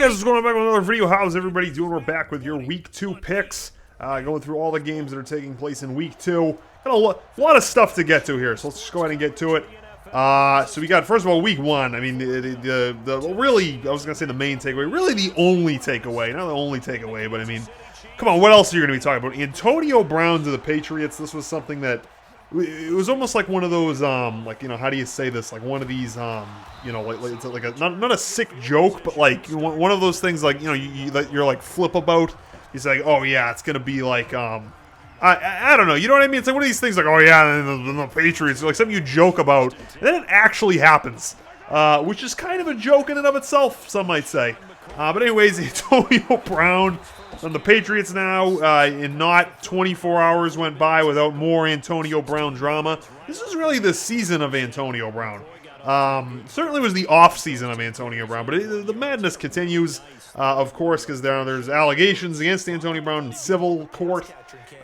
guys, what's going on? Back with another video. How's everybody doing? We're back with your Week 2 picks. Going through all the games that are taking place in Week 2. Got a lot of stuff to get to here, so let's just go ahead and get to it. So we got, first of all, Week 1. I mean, the really, I was going to say the main takeaway, really the only takeaway. Not the only takeaway, but I mean, come on, what else are you going to be talking about? Antonio Brown to the Patriots. This was something that, it was almost like one of those, like, you know, how do you say this? Like one of these, you know, like it's like a, not a sick joke, but like one of those things, like, you know, you're like flip about. You say, like, oh yeah, it's gonna be like, I don't know, you know what I mean? It's like one of these things, like, oh yeah, the Patriots, like something you joke about, and then it actually happens, which is kind of a joke in and of itself, some might say. But anyways, Antonio Brown on the Patriots now, and not 24 hours went by without more Antonio Brown drama. This is really the season of Antonio Brown. Certainly was the off season of Antonio Brown, but the madness continues, of course, because there's allegations against Antonio Brown in civil court.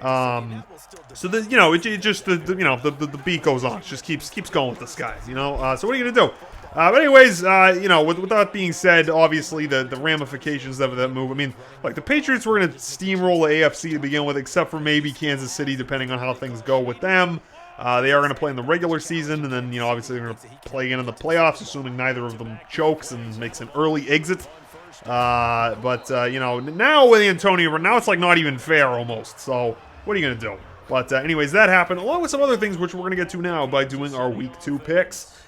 So the, you know, it just the beat goes on. It just keeps going with this guy, you know. So what are you gonna do? But anyways, you know, with that being said, obviously the ramifications of that move. I mean, like the Patriots were gonna steamroll the AFC to begin with, except for maybe Kansas City, depending on how things go with them. They are going to play in the regular season, and then, you know, obviously they're going to play again in the playoffs, assuming neither of them chokes and makes an early exit. You know, now with Antonio, now it's like not even fair almost. So what are you going to do? But anyways, that happened, along with some other things, which we're going to get to now by doing our Week 2 picks.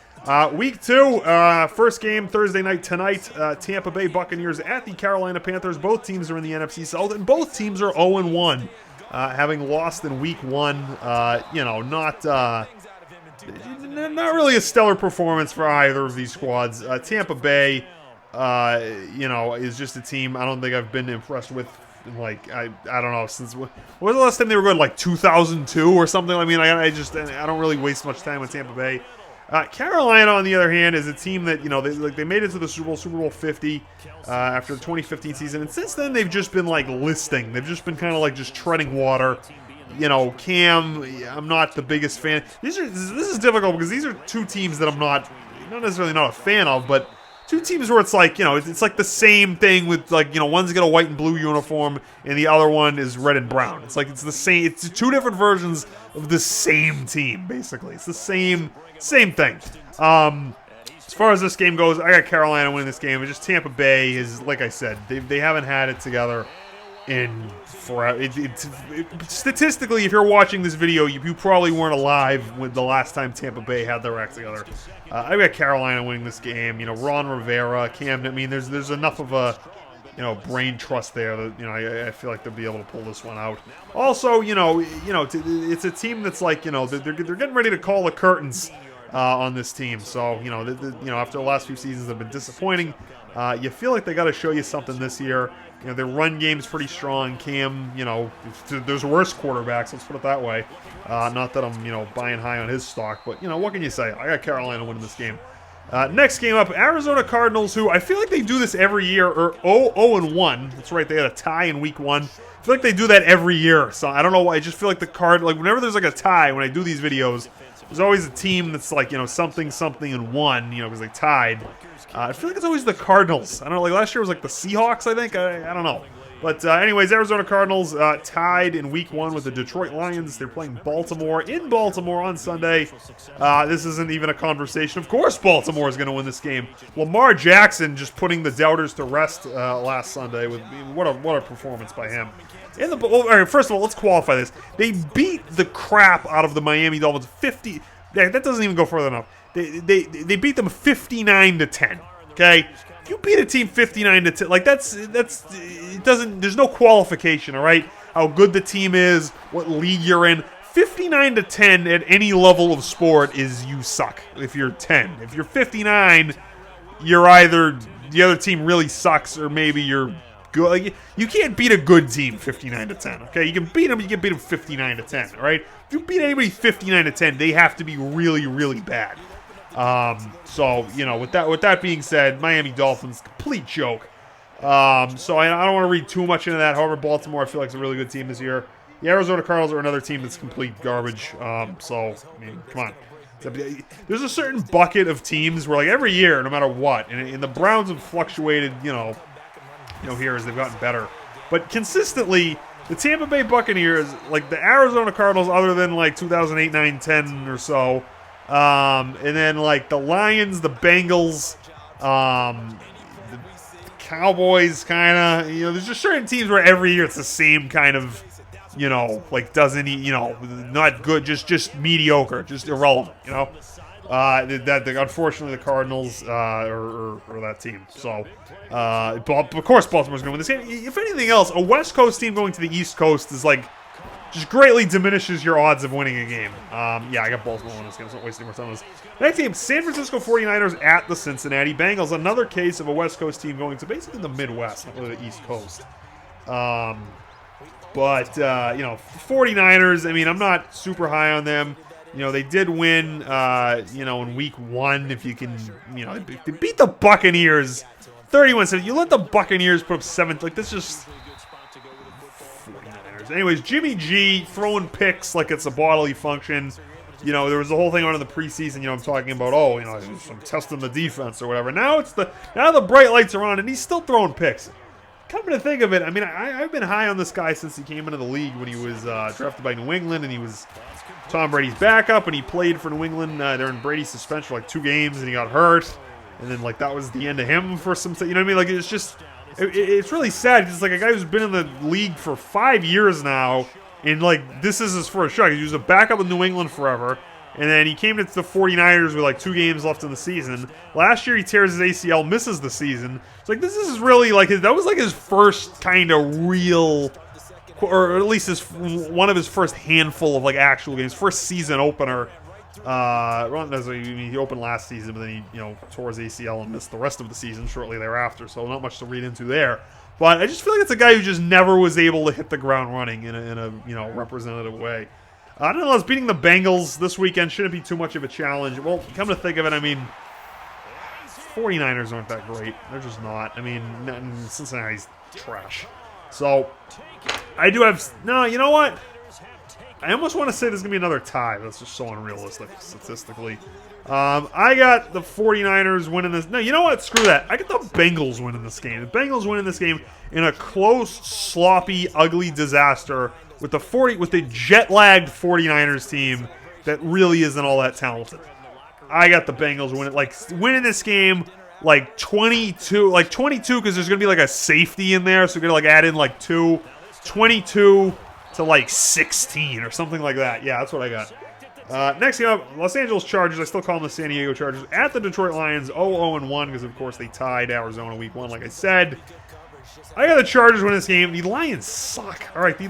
Week 2, first game Thursday night tonight. Tampa Bay Buccaneers at the Carolina Panthers. Both teams are in the NFC South, and both teams are 0-1. Having lost in Week 1, you know, not really a stellar performance for either of these squads. Tampa Bay, you know, is just a team I don't think I've been impressed with. Like, I don't know, since when was the last time they were good? Like 2002 or something. I mean, I don't really waste much time with Tampa Bay. Carolina, on the other hand, is a team that, you know, they made it to the Super Bowl 50 after the 2015 season, and since then they've just been like listing. They've just been kind of like just treading water. You know, Cam, I'm not the biggest fan. This is difficult because these are two teams that I'm not necessarily not a fan of, but two teams where it's like, you know, it's like the same thing with, like, you know, one's got a white and blue uniform and the other one is red and brown. It's like it's the same. It's two different versions of the same team, basically. It's the same thing. As far as this game goes, I got Carolina winning this game. It's just Tampa Bay is, like I said, they haven't had it together in forever. Statistically, if you're watching this video, you probably weren't alive with the last time Tampa Bay had their act together. I got Carolina winning this game. You know, Ron Rivera, Cam. I mean, there's enough of a, you know, brain trust there that, you know, I feel like they'll be able to pull this one out. Also, you know, it's a team that's like, you know, they're getting ready to call the curtains on this team. So, you know, after the last few seasons have been disappointing, you feel like they got to show you something this year. You know, their run game's pretty strong. Cam, you know, there's worse quarterbacks, let's put it that way. Not that I'm, you know, buying high on his stock, but, you know, what can you say? I got Carolina winning this game. Next game up, Arizona Cardinals, who I feel like they do this every year, or 0-1. That's right, they had a tie in Week 1. I feel like they do that every year, so I don't know why. I just feel like like, whenever there's like a tie, when I do these videos, there's always a team that's like, you know, something, and won, you know, because they tied. I feel like it's always the Cardinals. I don't know, like last year was like the Seahawks, I think. I don't know. But anyways, Arizona Cardinals tied in Week 1 with the Detroit Lions. They're playing Baltimore in Baltimore on Sunday. This isn't even a conversation. Of course Baltimore is going to win this game. Lamar Jackson just putting the doubters to rest last Sunday. With what a performance by him. All right, first of all, let's qualify this. They beat the crap out of the Miami Dolphins 50. That doesn't even go further enough. They beat them 59-10. Okay, if you beat a team 59-10, like it doesn't. There's no qualification. All right, how good the team is, what league you're in. 59-10 at any level of sport is you suck. If you're 10, if you're 59, you're either the other team really sucks or maybe you're good. Like, you can't beat a good team 59-10. Okay, you can beat them. You can beat them 59-10. All right. If you beat anybody 59-10, they have to be really, really bad. So, you know, with that being said, Miami Dolphins, complete joke. So I don't want to read too much into that. However, Baltimore, I feel like, is a really good team this year. The Arizona Cardinals are another team that's complete garbage. So, I mean, come on. There's a certain bucket of teams where, like, every year, no matter what, and the Browns have fluctuated, you know, here as they've gotten better. But consistently, the Tampa Bay Buccaneers, like the Arizona Cardinals, other than like 2008, 9, 10 or so, and then like the Lions, the Bengals, the Cowboys, kind of, there's just certain teams where every year it's the same kind of, like doesn't, not good, just mediocre, just irrelevant, unfortunately the Cardinals or that team. So, of course, Baltimore's going to win this game. If anything else, a West Coast team going to the East Coast is like just greatly diminishes your odds of winning a game. I got Baltimore winning this game, so I'm not wasting more time on this. Next game, San Francisco 49ers at the Cincinnati Bengals. Another case of a West Coast team going to basically the Midwest, not really the East Coast. But 49ers, I mean, I'm not super high on them. They did win, in week 1, if you can, they beat the Buccaneers 31-7. You let the Buccaneers put up 7, like, this just 49ers. Anyways, Jimmy G throwing picks like it's a bodily function. There was the whole thing on in the preseason, I'm talking about, I'm testing the defense or whatever. Now the bright lights are on, and he's still throwing picks. Come to think of it, I mean, I've been high on this guy since he came into the league when he was drafted by New England, and he was Tom Brady's backup, and he played for New England during Brady's suspension for like 2 games, and he got hurt, and then like that was the end of him for some, you know what I mean? Like it's just, it's really sad. It's like a guy who's been in the league for 5 years now, and like this is his first shot. He was a backup in New England forever, and then he came to the 49ers with like 2 games left in the season. Last year he tears his ACL, misses the season. It's like this is really like that was like his first kind of real, or at least one of his first handful of like actual games, first season opener. He opened last season, but then he tore his ACL and missed the rest of the season shortly thereafter. So not much to read into there. But I just feel like it's a guy who just never was able to hit the ground running in a representative way. Nonetheless, beating the Bengals this weekend shouldn't be too much of a challenge. Well, come to think of it, I mean, 49ers aren't that great. They're just not. I mean, Cincinnati's trash. So, I do have... No, you know what? I almost want to say there's going to be another tie. That's just so unrealistic statistically. I got the 49ers winning this. No, you know what? Screw that. I got the Bengals winning this game. The Bengals winning this game in a close, sloppy, ugly disaster with the jet-lagged 49ers team that really isn't all that talented. I got the Bengals winning this game like 22 because there's going to be like a safety in there, so we're going to add in 22 to 16 or something like that. Yeah, that's what I got. Next game up, Los Angeles Chargers. I still call them the San Diego Chargers. At the Detroit Lions, 0-1 because, of course, they tied Arizona week 1, like I said. I got the Chargers win this game. The Lions suck. All right, the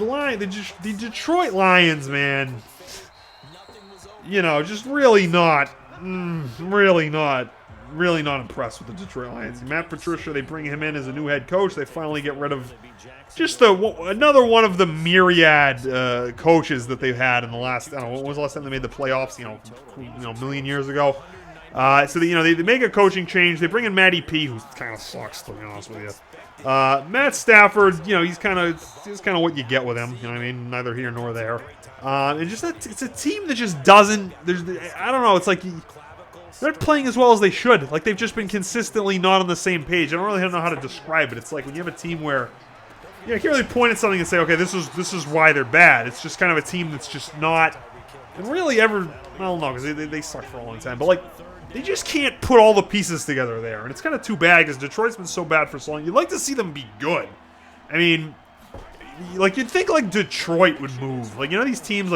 Detroit Lions, man. Just really not impressed with the Detroit Lions. Matt Patricia, they bring him in as a new head coach. They finally get rid of just another one of the myriad coaches that they've had in the last, I don't know, when was the last time they made the playoffs? A million years ago. So they make a coaching change. They bring in Matty P, who kind of sucks, to be honest with you. Matt Stafford, he's kind of what you get with him. You know what I mean? Neither here nor there. And just it's a team that just doesn't. I don't know. It's like they're not playing as well as they should. Like they've just been consistently not on the same page. I don't really know how to describe it. It's like when you have a team where you can't really point at something and say, okay, this is why they're bad. It's just kind of a team that's just not and really ever. I don't know because they sucked for a long time, but they just can't put all the pieces together there. And it's kind of too bad because Detroit's been so bad for so long. You'd like to see them be good. I mean, you'd think Detroit would move. These teams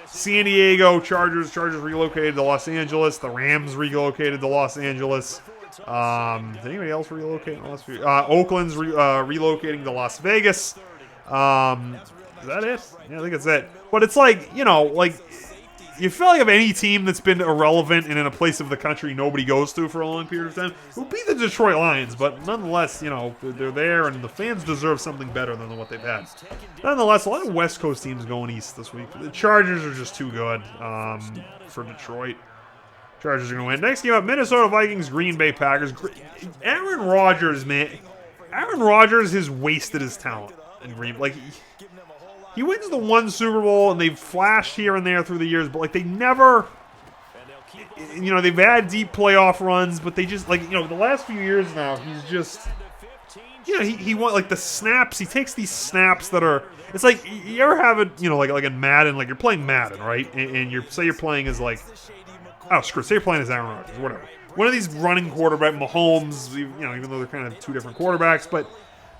San Diego, Chargers relocated to Los Angeles. The Rams relocated to Los Angeles. Did anybody else relocate in the last few? Oakland's relocating to Las Vegas. Is that it? Yeah, I think that's it. But it's you feel like of any team that's been irrelevant and in a place of the country nobody goes to for a long period of time, it would be the Detroit Lions. But nonetheless, they're there, and the fans deserve something better than what they've had. Nonetheless, a lot of West Coast teams going east this week. The Chargers are just too good for Detroit. Chargers are going to win. Next game up, Minnesota Vikings, Green Bay Packers. Aaron Rodgers, man. Aaron Rodgers has wasted his talent in Green Bay. He wins the one Super Bowl, and they've flashed here and there through the years, but they never, they've had deep playoff runs, but they just, the last few years now, he want like the snaps. He takes these snaps that are. It's like you ever have it, like in Madden, like you're playing Madden, right? And you're playing as like, say you're playing as Aaron Rodgers, whatever. One of these running quarterback, Mahomes, even though they're kind of two different quarterbacks, but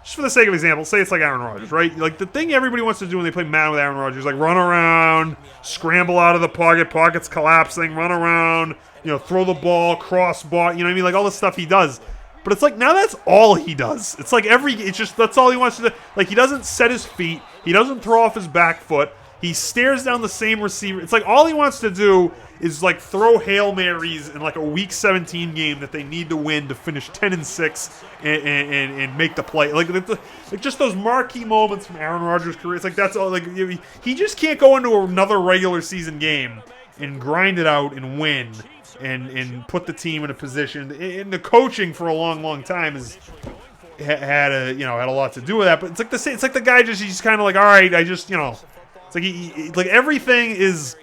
just for the sake of example, say it's like Aaron Rodgers, right? Like the thing everybody wants to do when they play Madden with Aaron Rodgers, like run around, scramble out of the pocket's collapsing, run around, throw the ball, cross ball, like all the stuff he does. But it's like now that's all he does. It's like that's all he wants to do. Like he doesn't set his feet, he doesn't throw off his back foot, he stares down the same receiver. It's like all he wants to do is like throw Hail Marys in like a Week 17 game that they need to win to finish 10-6 and make the play. Like just those marquee moments from Aaron Rodgers' career. It's like that's all. Like he just can't go into another regular season game and grind it out and win and put the team in a position. And the coaching for a long time had a lot to do with that. But it's like the guy he's kind of like, all right, I just it's like he like everything is.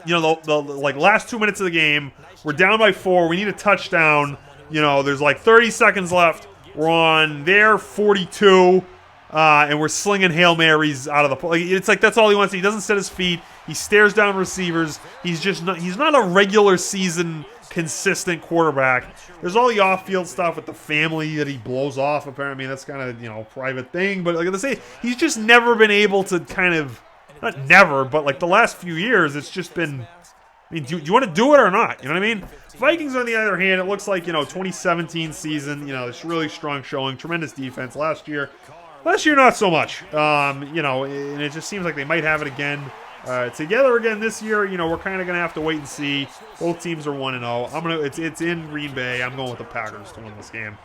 The like last 2 minutes of the game, we're down by 4. We need a touchdown. There's like 30 seconds left. We're on their 42, and we're slinging Hail Marys out of the. It's like that's all he wants. He doesn't set his feet. He stares down receivers. He's not a regular season consistent quarterback. There's all the off-field stuff with the family that he blows off. Apparently, that's kind of private thing. But like I say, he's just never been able to kind of. Not never, but like the last few years, it's just been. I mean, do you want to do it or not? You know what I mean? Vikings, on the other hand, it looks like 2017 season. It's really strong showing, tremendous defense. Last year, not so much. And it just seems like they might have it again together again this year. We're kind of gonna have to wait and see. Both teams are 1-0. It's in Green Bay. I'm going with the Packers to win this game.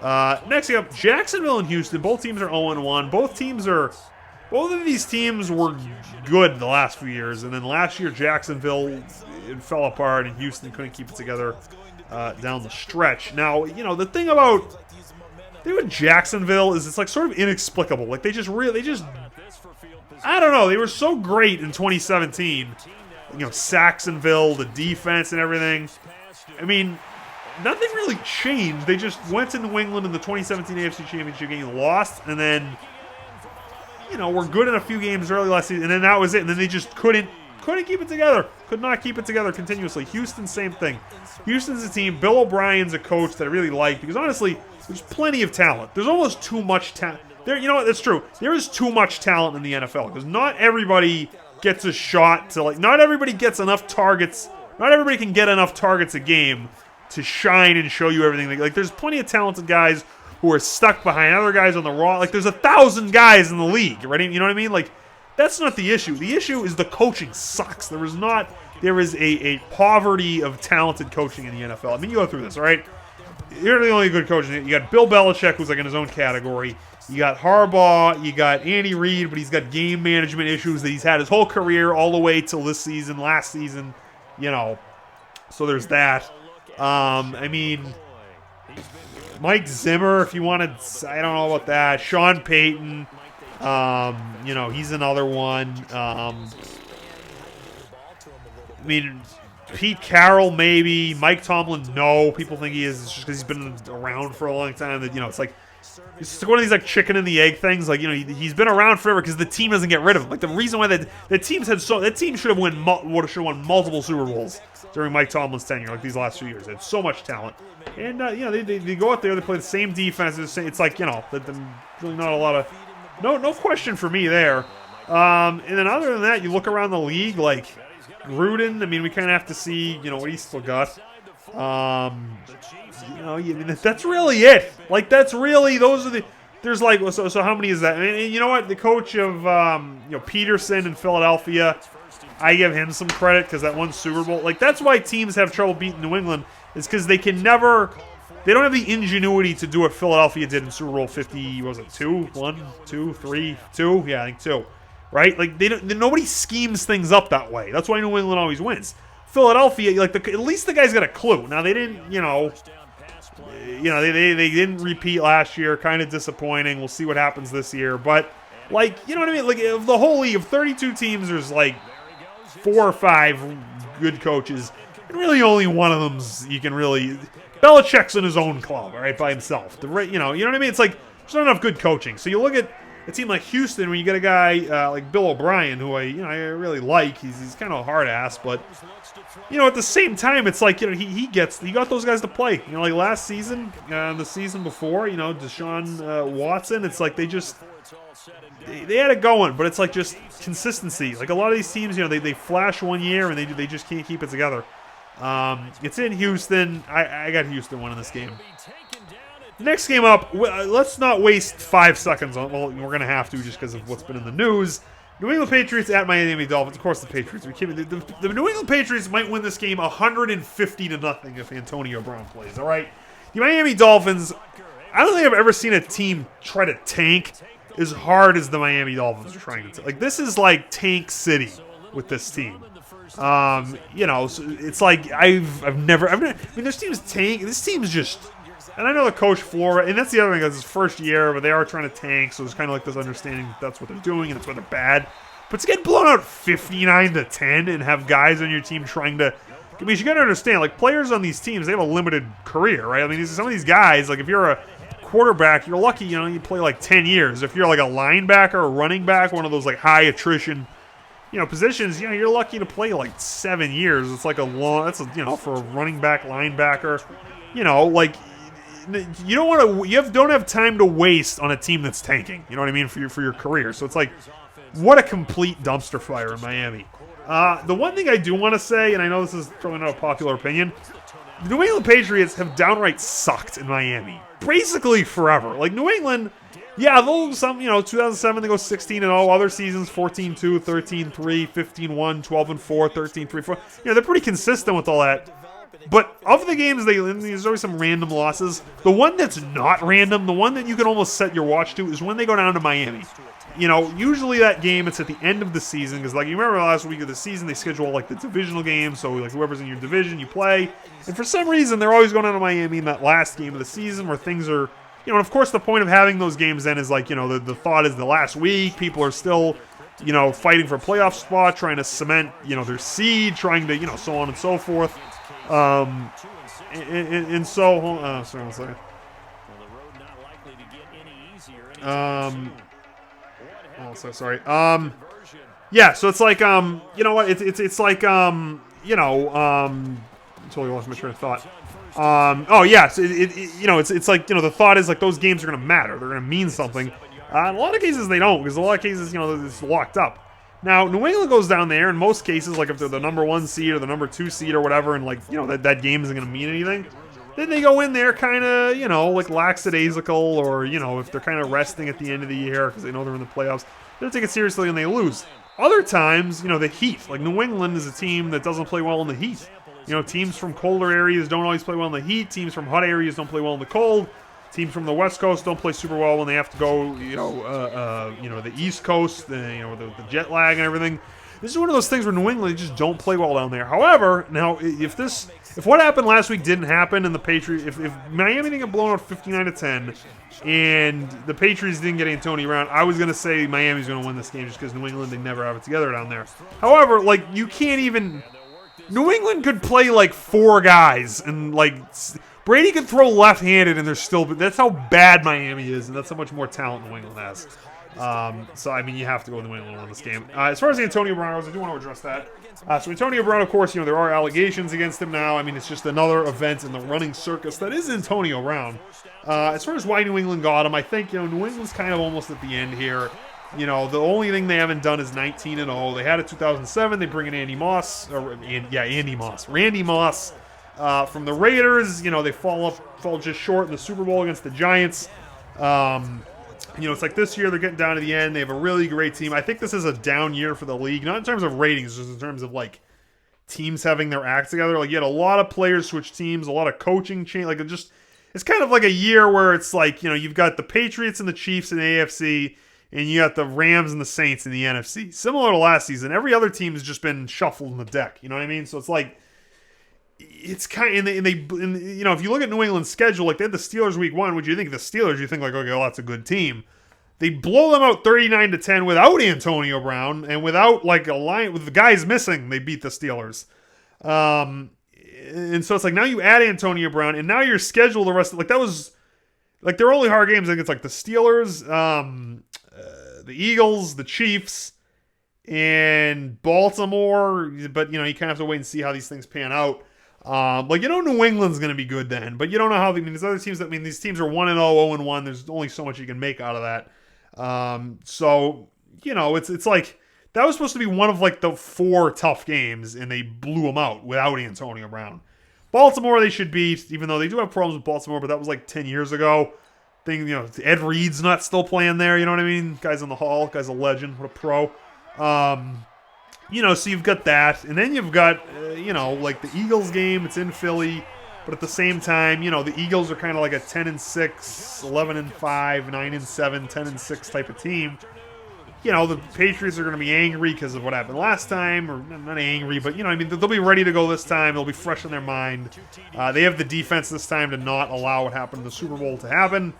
Next up, Jacksonville and Houston. Both teams are 0-1. Both of these teams were good the last few years, and then last year Jacksonville it fell apart, and Houston couldn't keep it together down the stretch. Now, the thing with Jacksonville is it's like sort of inexplicable. Like they just I don't know. They were so great in 2017. Saxonville, the defense and everything. I mean, nothing really changed. They just went to New England in the 2017 AFC Championship game, lost, and then. We're good in a few games early last season, and then that was it. And then they just couldn't keep it together. Could not keep it together continuously. Houston, same thing. Houston's a team. Bill O'Brien's a coach that I really like because honestly, there's plenty of talent. There's almost too much talent. That's true. There is too much talent in the NFL because not everybody gets a shot to not everybody gets enough targets. Not everybody can get enough targets a game to shine and show you everything. Like there's plenty of talented guys who are stuck behind other guys on the raw. Like, there's 1,000 guys in the league, right? You know what I mean? Like, that's not the issue. The issue is the coaching sucks. There is a poverty of talented coaching in the NFL. I mean, you go through this, all right? You're the only good coach. You got Bill Belichick, who's like in his own category. You got Harbaugh. You got Andy Reid, but he's got game management issues that he's had his whole career all the way till this season, last season, So there's that. I mean... Mike Zimmer, if you wanted, I don't know about that. Sean Payton, he's another one. I mean, Pete Carroll, maybe. Mike Tomlin, no. People think he is just because he's been around for a long time. That it's like it's one of these like chicken and the egg things. Like he's been around forever because the team doesn't get rid of him. Like the reason why that team should have won multiple Super Bowls during Mike Tomlin's tenure, like these last few years. They had so much talent. And, they go out there, they play the same defense. It's like, really not a lot of... No question for me there. And then other than that, you look around the league, like Gruden, I mean, we kind of have to see, what he's still got. That's really it. Like, those are the... There's like, so how many is that? I mean, you know what? The coach of, Peterson in Philadelphia, I give him some credit because that one Super Bowl. Like, that's why teams have trouble beating New England. Is because they don't have the ingenuity to do what Philadelphia did in Super Bowl 50, was it 2? 1, 2, 3, 2? Yeah, I think 2. Right? Like, nobody schemes things up that way. That's why New England always wins. Philadelphia, at least the guy's got a clue. Now, they didn't, they didn't repeat last year. Kind of disappointing. We'll see what happens this year. But, you know what I mean? Like, of the whole league of 32 teams, there's, 4 or 5 good coaches. And really only one of them's you can really... Belichick's in his own club, all right, by himself. You know what I mean? It's like there's not enough good coaching. So you look at a team like Houston, when you get a guy like Bill O'Brien, who I really like. He's kind of a hard ass, but at the same time, it's like he got those guys to play. Like last season, the season before, Deshaun Watson. It's like they had it going, but it's like just consistency. Like a lot of these teams, they flash one year and they just can't keep it together. It's in Houston. I got Houston winning this game. Next game up, let's not waste 5 seconds on. Well, we're gonna have to just because of what's been in the news. New England Patriots at Miami Dolphins. Of course, the Patriots. The New England Patriots might win this game 150-0 if Antonio Brown plays. All right, the Miami Dolphins. I don't think I've ever seen a team try to tank as hard as the Miami Dolphins are trying to. Like this is like tank city with this team. So it's like I've never. I mean, there's teams tank. This team's just. And I know the coach Flora, and that's the other thing, that's his first year, but they are trying to tank, so there's kind of like this understanding that that's what they're doing and that's why they're bad. But to get blown out 59-10 and have guys on your team trying to, I mean, you got to understand, like players on these teams, they have a limited career, right? I mean, some of these guys, like if you're a quarterback, you're lucky, you play like 10 years. If you're like a linebacker or running back, one of those like high attrition, positions, you're lucky to play like 7 years. It's like for a running back, linebacker, like. You don't want to. Don't have time to waste on a team that's tanking. You know what I mean for your career. So it's like, what a complete dumpster fire in Miami. The one thing I do want to say, and I know this is probably not a popular opinion, the New England Patriots have downright sucked in Miami, basically forever. Like New England, yeah, they'll 2007 they go 16-0. Other seasons 14-2, 13-3, 15-1, 12-4, 13-3, 4. They're pretty consistent with all that. But of the games, there's always some random losses. The one that's not random, the one that you can almost set your watch to, is when they go down to Miami. Usually that game, it's at the end of the season, because like you remember last week of the season, they schedule like the divisional games, so like whoever's in your division, you play. And for some reason, they're always going down to Miami in that last game of the season where things are, and of course the point of having those games then is like, the thought is the last week, people are still, fighting for a playoff spot, trying to cement, their seed, trying to, so on and so forth. And so, hold on, sorry, one second. Sorry. Yeah, so it's like, what? It's like, totally lost my train of thought. Oh yeah, so it's like, the thought is like those games are gonna matter. They're gonna mean something. In a lot of cases they don't, because a lot of cases, it's locked up. Now, New England goes down there, in most cases, like if they're the number 1 seed or the number 2 seed or whatever, and like, that game isn't going to mean anything, then they go in there kind of, like lackadaisical, or, if they're kind of resting at the end of the year because they know they're in the playoffs, they don't take it seriously and they lose. Other times, the heat. Like New England is a team that doesn't play well in the heat. Teams from colder areas don't always play well in the heat. Teams from hot areas don't play well in the cold. Teams from the West Coast don't play super well when they have to go, the East Coast, the jet lag and everything. This is one of those things where New England just don't play well down there. However, now if what happened last week didn't happen and the Patriots, if Miami didn't get blown out 59-10 and the Patriots didn't get Antonio Brown, I was gonna say Miami's gonna win this game just because New England, they never have it together down there. However, like you can't even. New England could play like 4 guys and like. Brady could throw left-handed, and that's how bad Miami is, and that's how much more talent New England has. So, I mean, you have to go with New England on this game. As far as Antonio Brown goes, I do want to address that. So, Antonio Brown, of course, there are allegations against him now. I mean, it's just another event in the running circus that is Antonio Brown. As far as why New England got him, I think, New England's kind of almost at the end here. The only thing they haven't done is 19-0. They had it 2007. They bring in Randy Moss. From the Raiders, they fall just short in the Super Bowl against the Giants. It's like this year they're getting down to the end. They have a really great team. I think this is a down year for the league, not in terms of ratings, just in terms of like teams having their act together. Like you had a lot of players switch teams, a lot of coaching change. Like it's kind of like a year where it's like you've got the Patriots and the Chiefs in the AFC, and you got the Rams and the Saints in the NFC. Similar to last season, every other team has just been shuffled in the deck. You know what I mean? So it's like. It's kind of, and they if you look at New England's schedule, like they had the Steelers week 1, would you think the Steelers? You think like, okay, well, that's a good team. They blow them out 39-10 without Antonio Brown and without like a line with the guys missing. They beat the Steelers, and so it's like now you add Antonio Brown and now your schedule the rest of, like that was like their only hard games, I think it's like the Steelers, the Eagles, the Chiefs, and Baltimore. But you kind of have to wait and see how these things pan out. New England's going to be good then, but you don't know how. These other teams. These teams are 1-0, 0-1. There's only so much you can make out of that. It's like that was supposed to be one of like the 4 tough games, and they blew them out without Antonio Brown. Baltimore, they should beat, even though they do have problems with Baltimore, but that was like 10 years ago. Ed Reed's not still playing there, you know what I mean? Guy's in the Hall, guy's a legend, what a pro. So you've got that, and then you've got, like the Eagles game, it's in Philly, but at the same time, the Eagles are kind of like a 10-6, 11-5, 9-7, 10-6 type of team. The Patriots are going to be angry because of what happened last time, or not angry, but, they'll be ready to go this time. They'll be fresh in their mind. They have the defense this time to not allow what happened in the Super Bowl to happen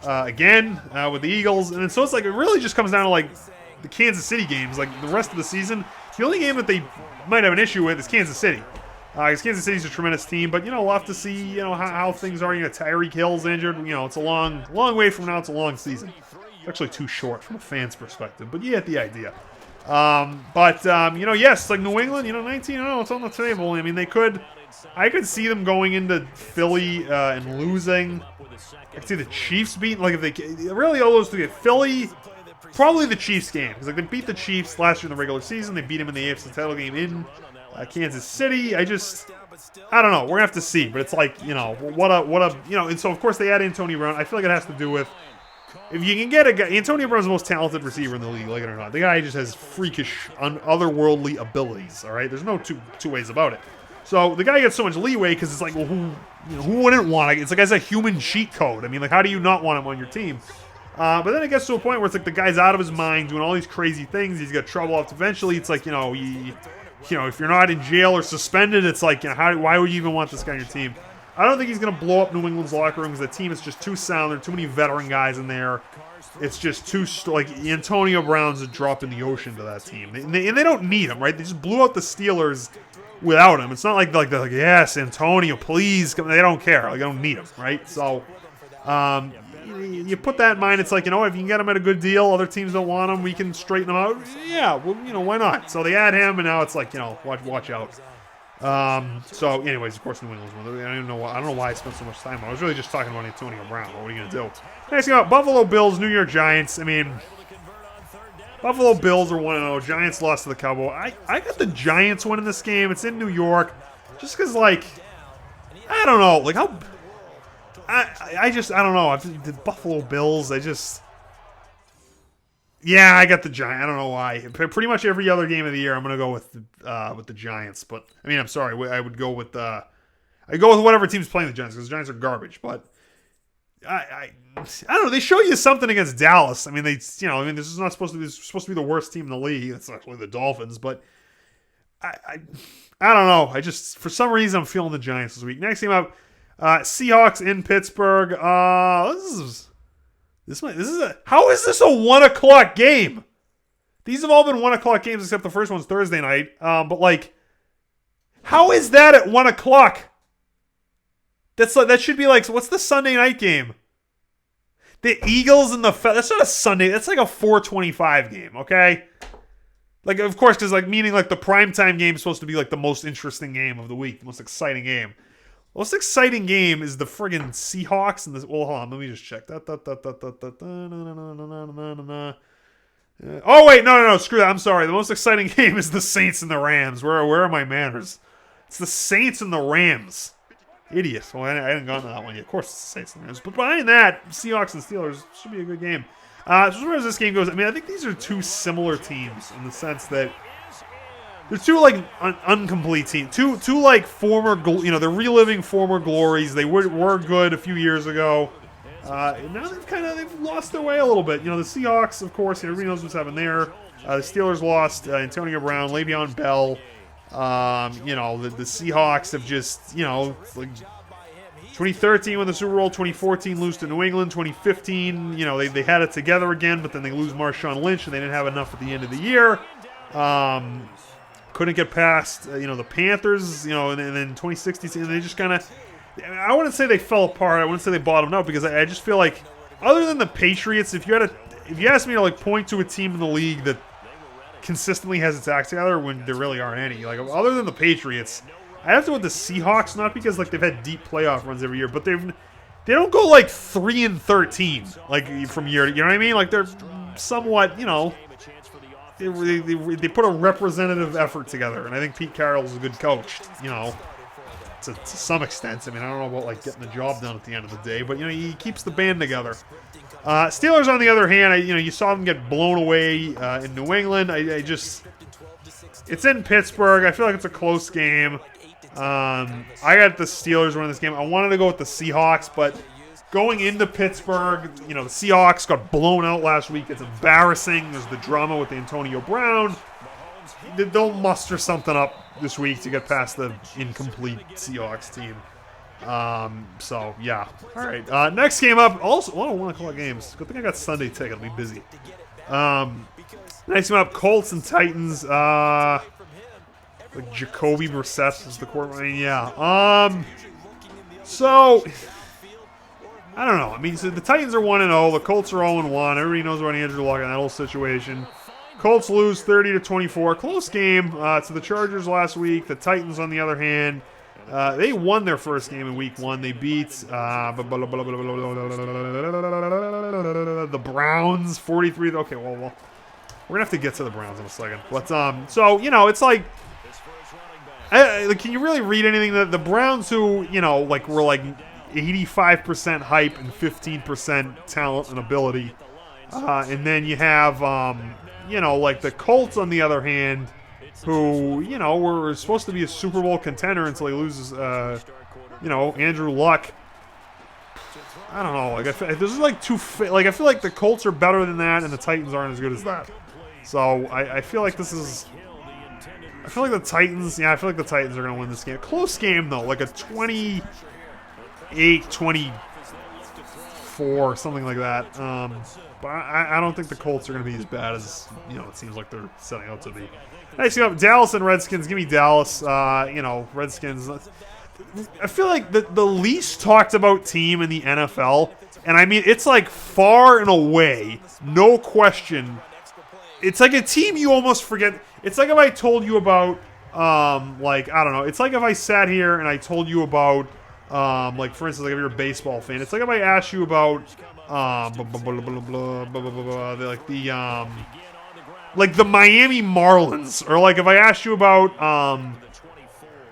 again with the Eagles. And so it's like, it really just comes down to like the Kansas City games. Like the rest of the season, the only game that they might have an issue with is Kansas City. Because Kansas City's a tremendous team, but, we'll have to see, how things are. Tyreek Hill's injured. It's a long way from now. It's a long season. Actually too short from a fan's perspective, but you get the idea. Yes, like New England, 19-0, it's on the table. I could see them going into Philly and losing. I could see the Chiefs beating, like if they really all those 3, Philly, probably the Chiefs game, because like they beat the Chiefs last year in the regular season. They beat them in the AFC title game in Kansas City. I don't know. We're gonna have to see, but it's like and so of course they add Antonio Brown. I feel like it has to do with. If you can get a guy, Antonio Brown's the most talented receiver in the league, like it or not. The guy just has freakish, otherworldly abilities. All right, there's no two ways about it. So the guy gets so much leeway because it's like, well, who wouldn't want it? It's like, it's a human cheat code. I mean, like, how do you not want him on your team? But then it gets to a point where it's like the guy's out of his mind doing all these crazy things. He's got trouble up. Eventually, it's like, if you're not in jail or suspended, it's like, why would you even want this guy on your team? I don't think he's going to blow up New England's locker room because the team is just too sound. There are too many veteran guys in there. It's just too, Antonio Brown's a drop in the ocean to that team. And they don't need him, right? They just blew out the Steelers without him. It's not like they're like, yes, Antonio, please. They don't care. Like, they don't need him, right? So, you put that in mind. It's like, if you can get him at a good deal, other teams don't want him, we can straighten them out. Yeah, well, why not? So they add him, and now it's like, watch out. Anyways, of course, New England's won. I don't know why I spent so much time on it. I was really just talking about Antonio Brown. What are you going to do? Next thing about Buffalo Bills, New York Giants. Buffalo Bills are 1-0. Giants lost to the Cowboys. I got the Giants winning this game. It's in New York. Just because, I don't know. Like, how... I don't know. The Buffalo Bills, yeah, I got the Giants. I don't know why. Pretty much every other game of the year, I'm going to go with the Giants. But I'm sorry. I would go with whatever team's playing the Giants because the Giants are garbage. But I don't know. They show you something against Dallas. This is not supposed to be. It's supposed to be the worst team in the league. It's actually the Dolphins. But I don't know. For some reason I'm feeling the Giants this week. Next game up, Seahawks in Pittsburgh. How is this a 1:00 game? These have all been 1:00 games except the first one's Thursday night. How is that at 1:00? That should be like, what's the Sunday night game? The Eagles and that's not a Sunday. That's like a 4:25 game. Okay. Like, of course, because meaning the primetime game is supposed to be the most interesting game of the week, the most exciting game. The most exciting game is the friggin' Seahawks and hold on, let me just check. Oh wait, no, screw that. I'm sorry. The most exciting game is the Saints and the Rams. Where are my manners? It's the Saints and the Rams. Idiot. Well, I hadn't gotten to that one yet. Of course, it's the Saints and the Rams. But behind that, Seahawks and Steelers should be a good game. As far as this game goes, I think these are two similar teams in the sense that they're two incomplete teams. Two former, they're reliving former glories. They were good a few years ago. And now they've lost their way a little bit. The Seahawks, of course, everybody knows what's happening there. The Steelers lost Antonio Brown, Le'Veon Bell. The Seahawks have just, 2013 win the Super Bowl, 2014 lose to New England, 2015, they had it together again, but then they lose Marshawn Lynch and they didn't have enough at the end of the year. Couldn't get past, the Panthers, and then 2016, they just I wouldn't say they fell apart. I wouldn't say they bottomed out because I just feel like, other than the Patriots, if you asked me to like point to a team in the league that consistently has its act together when there really aren't any, like other than the Patriots, I have to go with the Seahawks, not because like they've had deep playoff runs every year, but they don't go like 3-13 like from year to, you know what I mean? Like they're somewhat, they put a representative effort together, and I think Pete Carroll's a good coach, to some extent. I mean, I don't know about like getting the job done at the end of the day, but he keeps the band together. Steelers, on the other hand, you saw them get blown away in New England. It's in Pittsburgh. I feel like it's a close game. I got the Steelers winning this game. I wanted to go with the Seahawks, but going into Pittsburgh, the Seahawks got blown out last week. It's embarrassing. There's the drama with Antonio Brown. They'll muster something up this week to get past the incomplete Seahawks team. So, yeah. All right. Next game up. Also, 1 o'clock games. Good thing I got Sunday ticket. I'll be busy. Next game up, Colts and Titans. Like Jacoby Brissett is the quarterback. Yeah. So, I don't know. I mean, so the Titans are 1-0. The Colts are 0-1. Everybody knows about Andrew Luck in that whole situation. Colts lose 30-24. Close game to the Chargers last week. The Titans, on the other hand, they won their first game in Week 1. They beat the Browns 43. Okay, well, we're gonna have to get to the Browns in a second. But so it's like, can you really read anything that the Browns, who were like 85% hype and 15% talent and ability, and then you have like the Colts, on the other hand, who, were supposed to be a Super Bowl contender until he loses, Andrew Luck. I don't know. Like, this is like I feel like the Colts are better than that, and the Titans aren't as good as that. So I feel like this is. I feel like the Titans. Yeah, I feel like the Titans are going to win this game. Close game though, like a 28-24, something like that. But I don't think the Colts are going to be as bad as it seems like they're setting out to be. Next up, Dallas and Redskins. Give me Dallas. Redskins. I feel like the least talked about team in the NFL, and I mean it's like far and away, no question. It's like a team you almost forget. It's like if I told you about, I don't know. It's like if I sat here and I told you about, like for instance, like if you're a baseball fan. It's like if I asked you about, like the Miami Marlins, or like if I asked you about,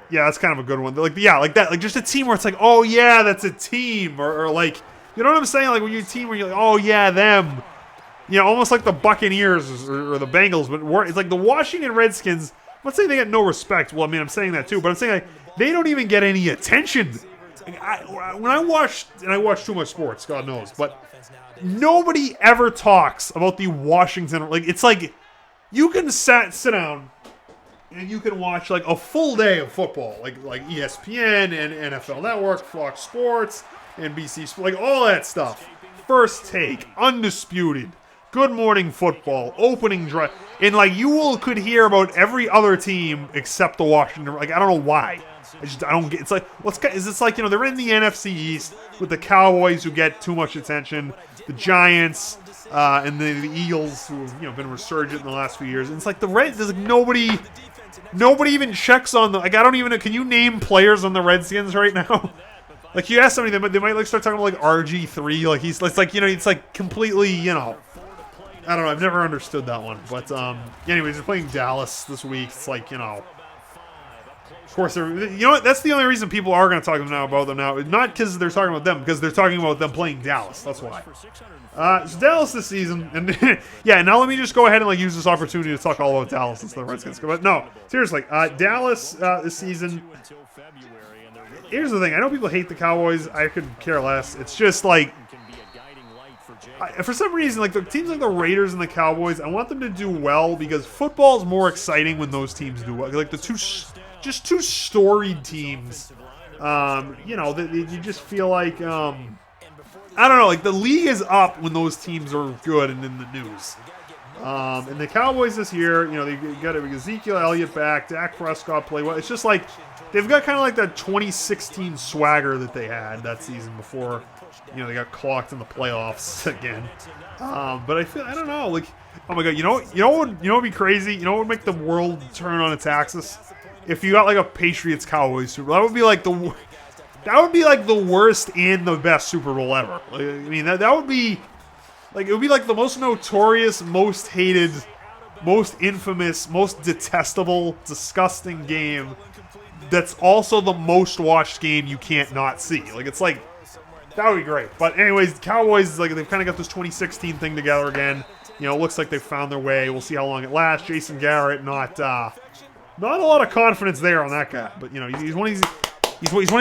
yeah, that's kind of a good one. Like that, like just a team where it's like, oh yeah, that's a team, or like, you know what I'm saying? Like when you're a team where you're like, oh yeah, them. Almost like the Buccaneers or the Bengals, but it's like the Washington Redskins. I'm not saying they get no respect. Well, I mean, I'm saying that too, but I'm saying like, they don't even get any attention. Like, when I watch too much sports, God knows, but nobody ever talks about the Washington. Like, it's like you can sit down and you can watch like a full day of football, like ESPN and NFL Network, Fox Sports, NBC, like all that stuff. First Take, Undisputed, Good Morning Football, Opening Drive, and like you could hear about every other team except the Washington. Like I don't know why. I don't get. It's like it's like they're in the NFC East with the Cowboys who get too much attention, the Giants, and the Eagles who have been resurgent in the last few years. And it's like the Reds. There's like nobody even checks on the. Like I don't even. Can you name players on the Redskins right now? Like you ask somebody, they might like start talking about like RG3. Like it's like it's like completely I don't know. I've never understood that one. But anyways, they're playing Dallas this week. It's like of course they're what? That's the only reason people are going to talk about them now. Not because they're talking about them, because they're talking about them playing Dallas. That's why. So Dallas this season, and yeah. Now let me just go ahead and like use this opportunity to talk all about Dallas since the Redskins. But no, seriously, Dallas this season. Here's the thing. I know people hate the Cowboys. I could care less. It's just like, for some reason, like the teams like the Raiders and the Cowboys, I want them to do well because football is more exciting when those teams do well. Like the two storied teams, you just feel like, I don't know, like the league is up when those teams are good and in the news. And the Cowboys this year, they got Ezekiel Elliott back, Dak Prescott play well. It's just like, they've got kind of like that 2016 swagger that they had that season before, they got clocked in the playoffs again. But I don't know, like, oh my god, what would be crazy? You know what would make the world turn on its axis? If you got like a Patriots Cowboys Super Bowl, that would be like the worst and the best Super Bowl ever. Like, I mean, that would be like, it would be like the most notorious, most hated, most infamous, most detestable, disgusting game. That's also the most watched game you can't not see. Like, it's like, that would be great. But anyways, the Cowboys, like, they've kind of got this 2016 thing together again. It looks like they've found their way. We'll see how long it lasts. Jason Garrett, not a lot of confidence there on that guy. But he's one of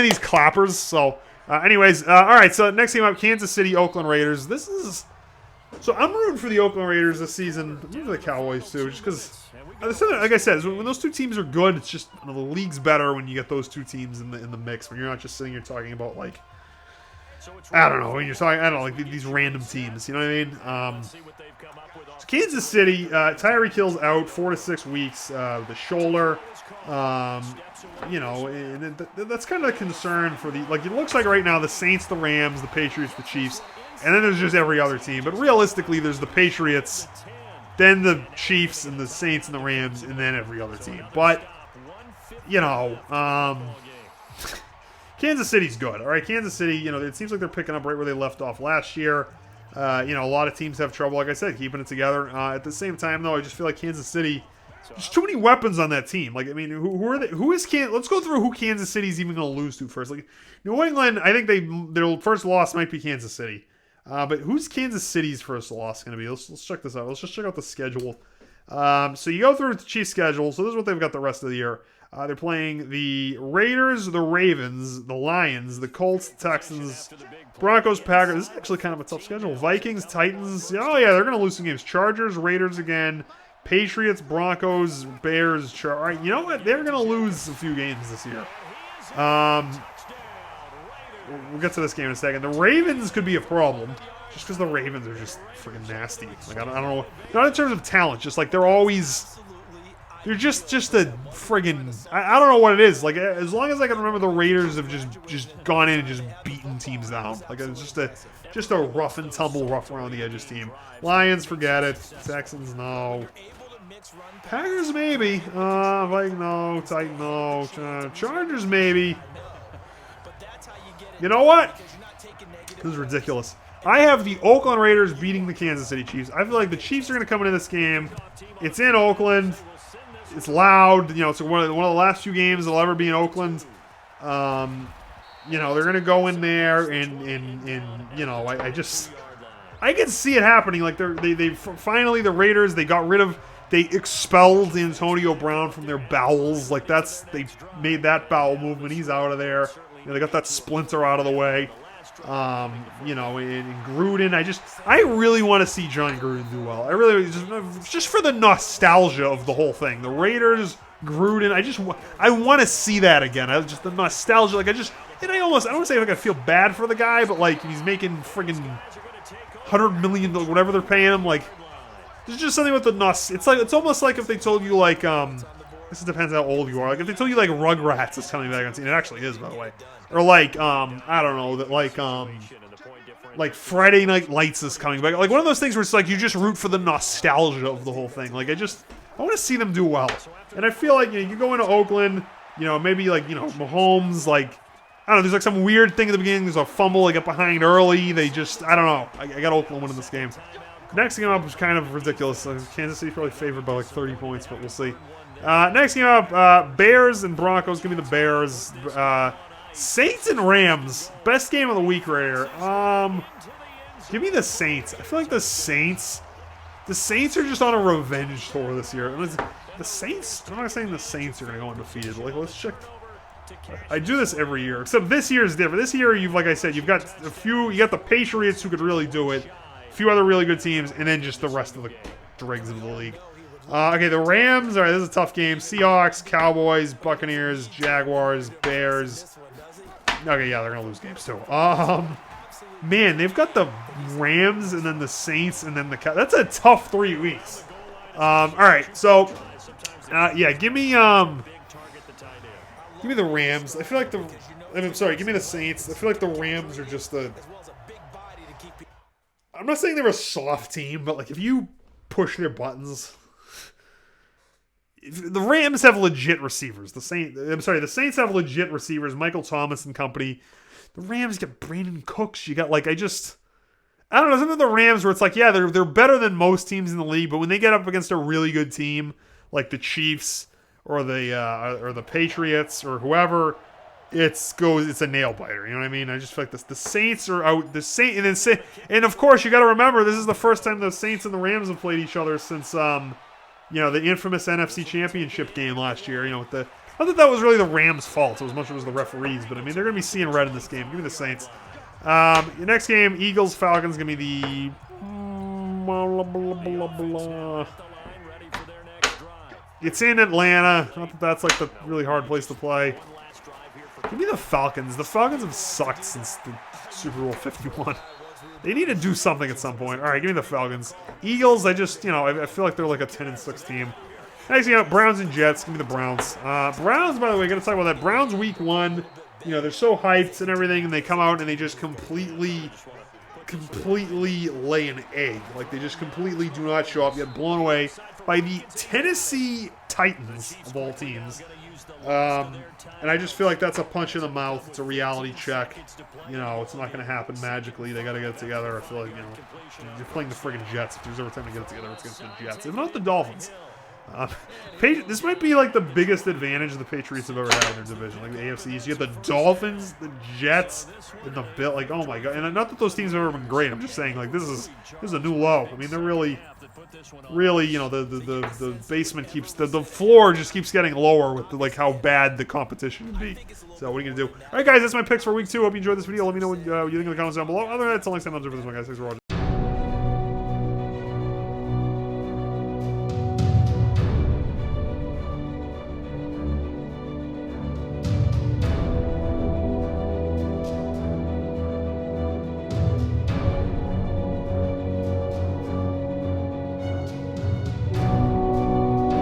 these clappers. So, anyways, all right. So next game up, Kansas City, Oakland Raiders. So I'm rooting for the Oakland Raiders this season. I'm rooting for the Cowboys too, just because. Like I said, when those two teams are good, it's just the league's better when you get those two teams in the mix. When you're not just sitting here talking about, like, I don't know, when you're talking, I don't know, like these random teams. You know what I mean? So Kansas City, Tyreek Hill's out 4 to 6 weeks. The shoulder. And that's kind of a concern for it looks like right now the Saints, the Rams, the Patriots, the Chiefs, and then there's just every other team. But realistically, there's the Patriots, then the Chiefs and the Saints and the Rams, and then every other team. But, Kansas City's good. All right, Kansas City, it seems like they're picking up right where they left off last year. A lot of teams have trouble, like I said, keeping it together. At the same time, though, I just feel like Kansas City, there's too many weapons on that team. Like, I mean, who are they? Let's go through who Kansas City's even going to lose to first. Like, New England, I think their first loss might be Kansas City. But who's Kansas City's first loss going to be? Let's check this out. Let's just check out the schedule. So you go through the Chiefs' schedule. So this is what they've got the rest of the year. They're playing the Raiders, the Ravens, the Lions, the Colts, the Texans, Broncos, Packers. This is actually kind of a tough schedule. Vikings, Titans. Oh, yeah, they're going to lose some games. Chargers, Raiders again. Patriots, Broncos, Bears. All right, you know what? They're going to lose a few games this year. We'll get to this game in a second. The Ravens could be a problem, just because the Ravens are just freaking nasty. Like, I don't know, not in terms of talent, just like they're just a friggin', I don't know what it is. Like, as long as I can remember, the Raiders have just gone in and just beaten teams down. Like, it's just a rough and tumble, rough around the edges team. Lions, forget it. Texans, no. Packers, maybe. Viking, no. Titan, no. Chargers, maybe. You know what? This is ridiculous. I have the Oakland Raiders beating the Kansas City Chiefs. I feel like the Chiefs are going to come into this game. It's in Oakland. It's loud. It's one of the last few games they'll ever be in Oakland. They're going to go in there and I can see it happening. Like, they finally, the Raiders, they expelled Antonio Brown from their bowels. Like, they made that bowel movement. He's out of there. They got that splinter out of the way. And Gruden, I really want to see John Gruden do well. I really, just for the nostalgia of the whole thing. The Raiders, Gruden, I want to see that again. Just the nostalgia. Like, I don't want to say like I feel bad for the guy, but like he's making friggin' $100 million, whatever they're paying him. Like, there's just something with the it's almost like if they told you like this depends how old you are. Like if they told you like Rugrats is coming back on scene, it actually is, by the way. Or like I don't know, that like Friday Night Lights is coming back. Like one of those things where it's like you just root for the nostalgia of the whole thing. Like I want to see them do well. And I feel like you go into Oakland, maybe like Mahomes, like I don't know, there's like some weird thing at the beginning. There's a fumble, they get behind early. I don't know. I got Oakland winning this game. Next game up was kind of ridiculous. Kansas City probably favored by like 30 points, but we'll see. Next game up, Bears and Broncos. Give me the Bears. Saints and Rams. Best game of the week right here. Give me the Saints. I feel like the Saints are just on a revenge tour this year. The Saints, I'm not saying the Saints are going to go undefeated. Like, let's check. I do this every year, except this year is different. This year, like I said, you got the Patriots who could really do it, a few other really good teams, and then just the rest of the dregs of the league. Okay, the Rams. All right, this is a tough game. Seahawks, Cowboys, Buccaneers, Jaguars, Bears. Okay, yeah, they're gonna lose games too. Man, they've got the Rams and then the Saints and then the that's a tough 3 weeks. All right, so yeah, give me Give me the Rams. I feel like I'm sorry, give me the Saints. I feel like the Rams are just I'm not saying they're a soft team, but like if you push their buttons, the Rams have legit receivers. The Saints have legit receivers, Michael Thomas and company. The Rams get Brandon Cooks. You got like I don't know, some of the Rams where it's like, yeah, they're better than most teams in the league, but when they get up against a really good team like the Chiefs or the Patriots or whoever, it's a nail biter. You know what I mean? I just feel like the Saints are out. And of course you got to remember this is the first time the Saints and the Rams have played each other since the infamous NFC Championship game last year. Not that that was really the Rams' fault as much as it was the referees, but I mean they're going to be seeing red in this game. Give me the Saints. Your next game, Eagles Falcons, gonna be the It's in Atlanta. Not that that's like the really hard place to play. Give me the Falcons. The Falcons have sucked since the Super Bowl 51. They need to do something at some point. All right, give me the Falcons. Eagles, I feel like they're like a 10-6 team. Next, Browns and Jets. Give me the Browns. Browns, by the way, gotta talk about that. Browns week 1. They're so hyped and everything, and they come out and they just completely lay an egg. Like, they just completely do not show up. Get blown away by the Tennessee Titans, of all teams. And I just feel like that's a punch in the mouth. It's a reality check. It's not going to happen magically. They got to get it together. I feel like, you're playing the friggin' Jets. If there's ever time to get it together, it's against the Jets. If not the Dolphins. This might be like the biggest advantage the Patriots have ever had in their division, like the AFC East. You get the Dolphins, the Jets, and the Bills. Like, oh my god! And not that those teams have ever been great. I'm just saying, like, this is a new low. I mean, they're really, the basement keeps the floor just keeps getting lower with like how bad the competition can be. So what are you gonna do? All right, guys, that's my picks for week 2. Hope you enjoyed this video. Let me know what you think in the comments down below. Other than that, until next time, I'm for this one, guys. Thanks for watching.